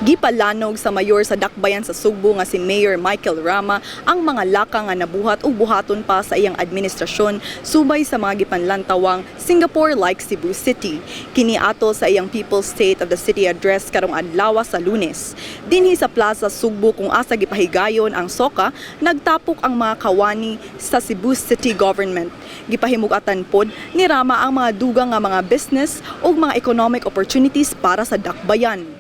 Gipalanog sa mayor sa dakbayan sa Sugbo nga si Mayor Michael Rama ang mga laka nga nabuhat ug buhaton pa sa iyang administrasyon subay sa mga gipanlantawang Singapore-like Cebu City. Kini ato sa iyang People's State of the City address karong adlaw sa Lunes. Dinhi sa Plaza Sugbo kung asa gipahigayon ang soka, nagtapok ang mga kawani sa Cebu City government. Gipahimug-atan pod ni Rama ang mga dugang nga mga business ug mga economic opportunities para sa dakbayan.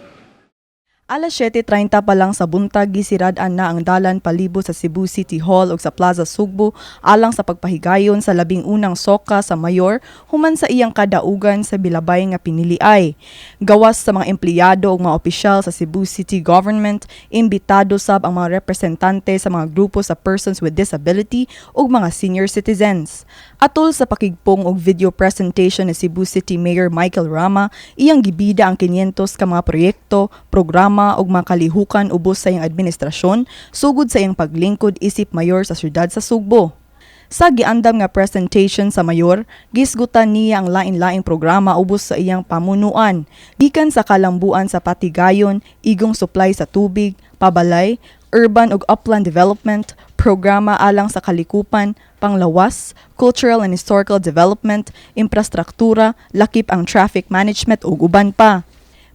Alas 7:30 pa lang sa buntag gisirad-an na ang dalan palibo sa Cebu City Hall ug sa Plaza Sugbo alang sa pagpahigayon sa labing unang soka sa mayor human sa iyang kadaugan sa bilabay nga piniliay. Gawas sa mga empleyado ug mga opisyal sa Cebu City Government, imbitado sab ang mga representante sa mga grupo sa persons with disability ug mga senior citizens. Atol sa pakigpong og video presentation ni Cebu City Mayor Michael Rama, iyang gibida ang 500 ka mga proyekto, programa ug mga kalihukan ubos sa iyang administrasyon sugod sa iyang paglingkod isip mayor sa siyudad sa Sugbo. Sa giandam nga presentation sa mayor, gisgutan niya ang lain-laing programa ubos sa iyang pamunuan, gikan sa kalambuan sa patigayon, igong supply sa tubig, pabalay, urban ug upland development, programa alang sa kalikupan, panglawas, cultural and historical development, infrastruktura, lakip ang traffic management ug uban pa.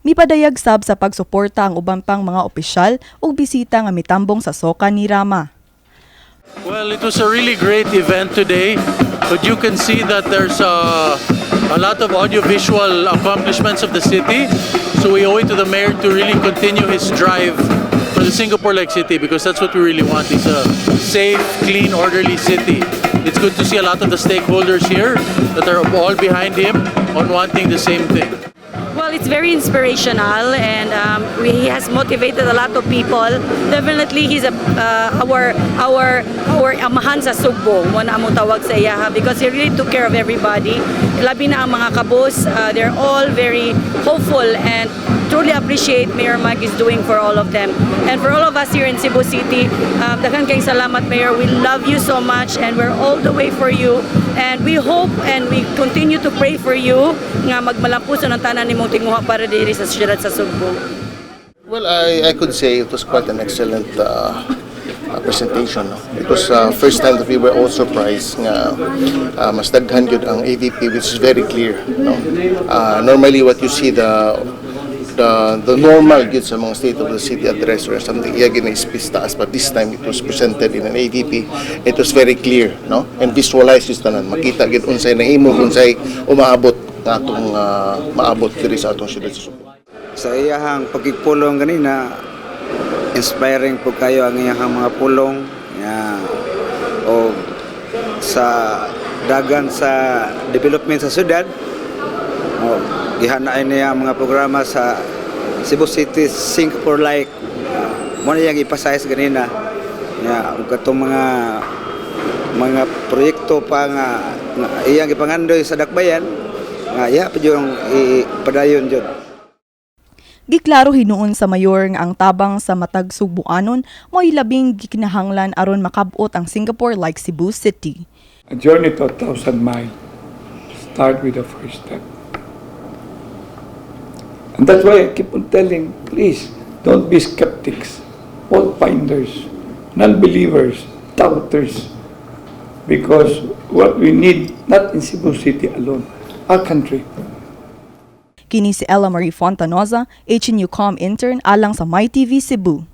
Mipadayag sab sa pagsuporta ang uban pang mga opisyal ug bisita nga mitambong sa soka ni Rama. Well, it was a really great event today, but you can see that there's a lot of audiovisual accomplishments of the city. So we owe it to the mayor to really continue his drive for the Singapore-like city, because that's what we really want. It's a safe, clean, orderly city. It's good to see a lot of the stakeholders here that are all behind him on wanting the same thing. Well, it's very inspirational, and he has motivated a lot of people. Definitely, he's our amahan sa Sugbo, mo na among tawag sa iya, because he really took care of everybody. Labi na ang mga kabos, they're all very hopeful and truly appreciate Mayor Mike is doing for all of them. And for all of us here in Cebu City, daghan kayong salamat, Mayor. We love you so much, and we're all the way for you. And we hope and we continue to pray for you nga magmalampuson ang tanan nimong tinguha para diri sa siyudad sa Sugbo. Well, I could say it was quite an excellent presentation. No? It was first time that we were all surprised nga mas daghan gyud ang AVP, which is very clear. No? Normally, what you see the normal gyud sa mga State of the City address or something, iya gina-space taas, but this time it was presented in an AVP. It was very clear, no? And visualized yung tanan, makita gyud unsay nahimo, unsay umaabot nga atong maabot diri sa atong siyudad sa Sugbo. Sa iyahang pagkikpulong ganina, inspiring po kayo ang iyahang mga pulong o sa dagan sa development sa siyudad. Gihanain niya ang mga programa sa Cebu City, Singapore-like. Muna yung ipasayas ganina. Ug katong mga proyekto pa nga iyang ipangandoy sa dakbayan, pa yung ipadayon dyan. Giklaro hinuon sa mayor nga ang tabang sa matag Sugbuanon mo'y labing gikinahanglan aron makabot ang Singapore-like Cebu City. A journey to 1,000 miles. Start with the first step. And that's why I keep on telling, please, don't be skeptics, fault finders, non-believers, doubters. Because what we need, not in Cebu City alone, our country. Kini si Ella Fontanoza, HNU Comm intern alang sa MyTV Cebu.